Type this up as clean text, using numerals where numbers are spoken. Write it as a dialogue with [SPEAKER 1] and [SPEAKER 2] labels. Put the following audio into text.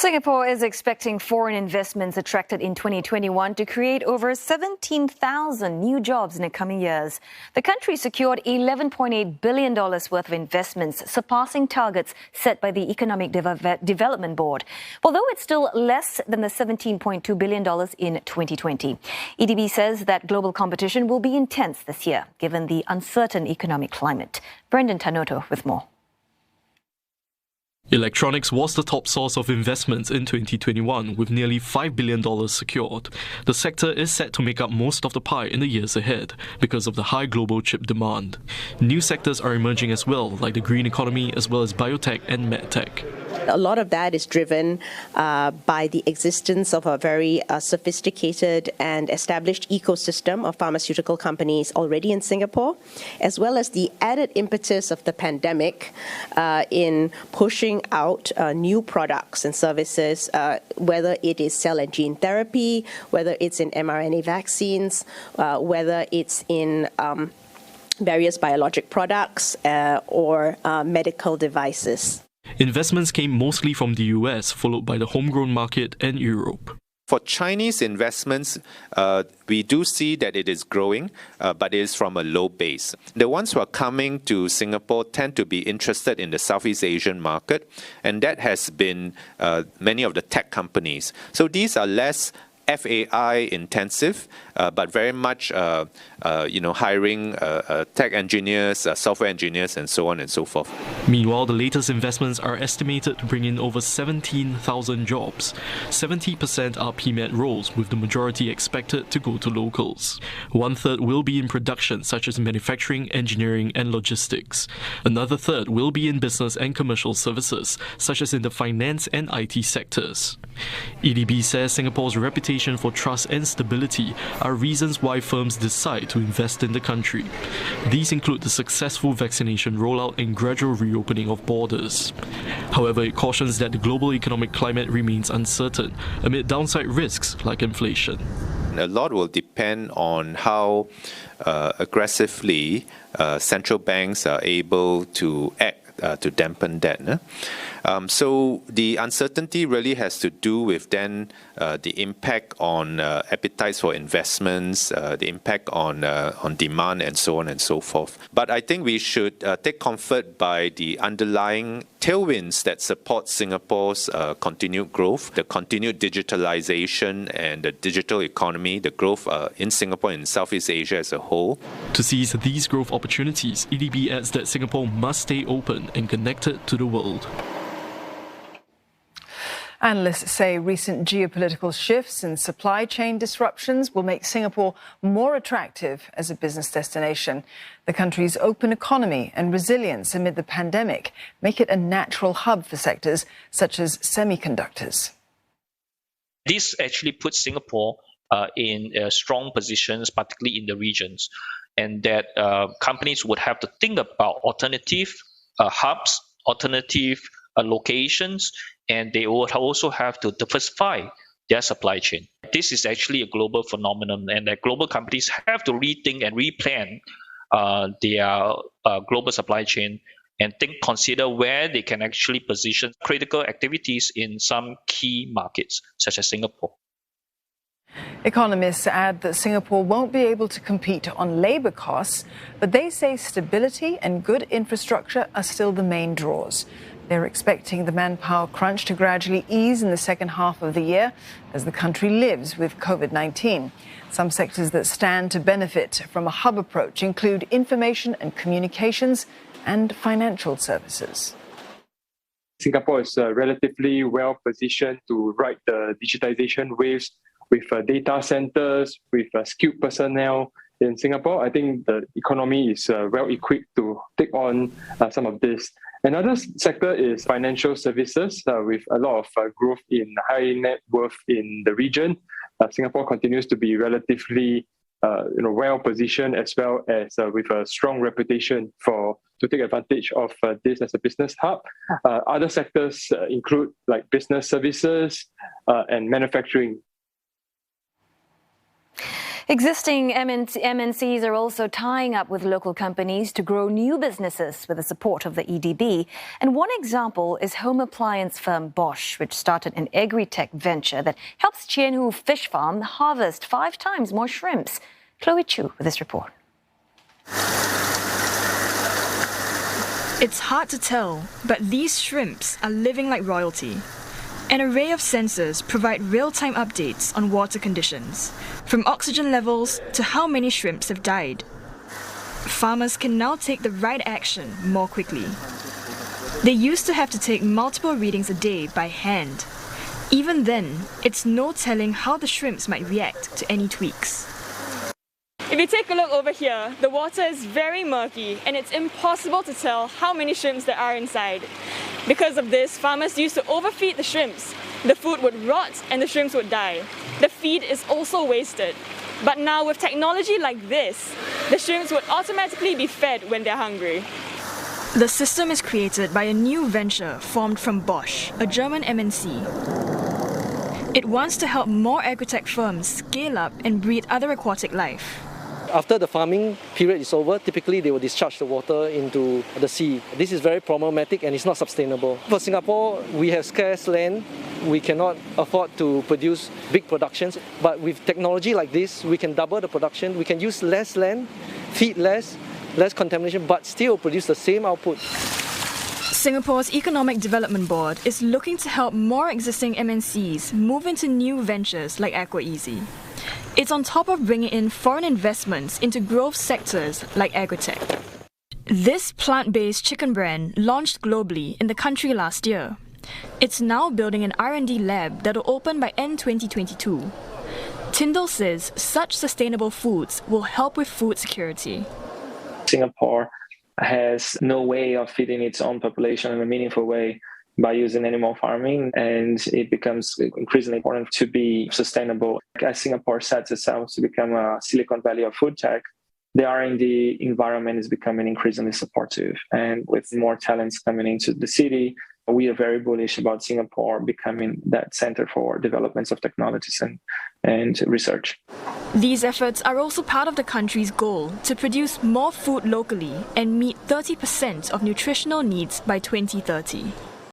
[SPEAKER 1] Singapore is expecting foreign investments attracted in 2021 to create over 17,000 new jobs in the coming years. The country secured $11.8 billion worth of investments, surpassing targets set by the Economic Development Board. Although it's still less than the $17.2 billion in 2020. EDB says that global competition will be intense this year, given the uncertain economic climate. Brendan Tanoto with more.
[SPEAKER 2] Electronics was the top source of investments in 2021, with nearly $5 billion secured. The sector is set to make up most of the pie in the years ahead because of the high global chip demand. New sectors are emerging as well, like the green economy as well as biotech and medtech.
[SPEAKER 3] A lot of that is driven by the existence of a very sophisticated and established ecosystem of pharmaceutical companies already in Singapore, as well as the added impetus of the pandemic in pushing out new products and services, whether it is cell and gene therapy, whether it's in mRNA vaccines, whether it's in various biologic products or medical devices.
[SPEAKER 2] Investments came mostly from the US, followed by the homegrown market and Europe.
[SPEAKER 4] For Chinese investments, we do see that it is growing, but it is from a low base. The ones who are coming to Singapore tend to be interested in the Southeast Asian market, and that has been many of the tech companies. So these are less FAI intensive, but very much hiring tech engineers, software engineers, and so on and so forth.
[SPEAKER 2] Meanwhile, the latest investments are estimated to bring in over 17,000 jobs. 70% are PMET roles, with the majority expected to go to locals. 1/3 will be in production, such as manufacturing, engineering, and logistics. Another third will be in business and commercial services, such as in the finance and IT sectors. EDB says Singapore's reputation for trust and stability are reasons why firms decide to invest in the country. These include the successful vaccination rollout and gradual reopening of borders. However, it cautions that the global economic climate remains uncertain amid downside risks like inflation.
[SPEAKER 4] A lot will depend on how aggressively central banks are able to act to dampen that. So the uncertainty really has to do with then the impact on appetites for investments, the impact on demand, and so on and so forth. But I think we should take comfort by the underlying tailwinds that support Singapore's continued growth, the continued digitalization and the digital economy, the growth in Singapore and Southeast Asia as a whole.
[SPEAKER 2] To seize these growth opportunities, EDB adds that Singapore must stay open and connected to the world.
[SPEAKER 5] Analysts say recent geopolitical shifts and supply chain disruptions will make Singapore more attractive as a business destination. The country's open economy and resilience amid the pandemic make it a natural hub for sectors such as semiconductors.
[SPEAKER 6] This actually puts Singapore in strong positions, particularly in the regions, and that companies would have to think about alternative hubs, alternative locations, and they would also have to diversify their supply chain. This is actually a global phenomenon, and that global companies have to rethink and replan their global supply chain and consider where they can actually position critical activities in some key markets, such as Singapore.
[SPEAKER 5] Economists add that Singapore won't be able to compete on labour costs, but they say stability and good infrastructure are still the main draws. They're expecting the manpower crunch to gradually ease in the second half of the year as the country lives with COVID-19. Some sectors that stand to benefit from a hub approach include information and communications and financial services.
[SPEAKER 7] Singapore is relatively well positioned to ride the digitization waves with data centers, with skilled personnel in Singapore. I think the economy is well equipped to take on some of this. Another sector is financial services, with a lot of growth in high net worth in the region. Singapore continues to be relatively well positioned, as well as with a strong reputation to take advantage of this as a business hub. Other sectors include like business services and manufacturing.
[SPEAKER 1] Existing MNCs are also tying up with local companies to grow new businesses with the support of the EDB. And one example is home appliance firm Bosch, which started an agri-tech venture that helps Chienhu Fish Farm harvest 5 times more shrimps. Chloe Chu with this report.
[SPEAKER 8] It's hard to tell, but these shrimps are living like royalty. An array of sensors provide real-time updates on water conditions, from oxygen levels to how many shrimps have died. Farmers can now take the right action more quickly. They used to have to take multiple readings a day by hand. Even then, it's no telling how the shrimps might react to any tweaks.
[SPEAKER 9] If you take a look over here, the water is very murky and it's impossible to tell how many shrimps there are inside. Because of this, farmers used to overfeed the shrimps. The food would rot and the shrimps would die. The feed is also wasted. But now with technology like this, the shrimps would automatically be fed when they're hungry.
[SPEAKER 8] The system is created by a new venture formed from Bosch, a German MNC. It wants to help more agri-tech firms scale up and breed other aquatic life.
[SPEAKER 10] After the farming period is over, typically they will discharge the water into the sea. This is very problematic and it's not sustainable. For Singapore, we have scarce land. We cannot afford to produce big productions. But with technology like this, we can double the production. We can use less land, feed less contamination, but still produce the same output.
[SPEAKER 8] Singapore's Economic Development Board is looking to help more existing MNCs move into new ventures like AquaEasy. It's on top of bringing in foreign investments into growth sectors like agri-tech. This plant-based chicken brand launched globally in the country last year. It's now building an R&D lab that will open by end 2022. Tyndall says such sustainable foods will help with food security.
[SPEAKER 7] Singapore has no way of feeding its own population in a meaningful way by using animal farming, and it becomes increasingly important to be sustainable. As Singapore sets itself to become a Silicon Valley of food tech, the R&D environment is becoming increasingly supportive. And with more talents coming into the city, we are very bullish about Singapore becoming that center for developments of technologies and research.
[SPEAKER 8] These efforts are also part of the country's goal to produce more food locally and meet 30% of nutritional needs by 2030.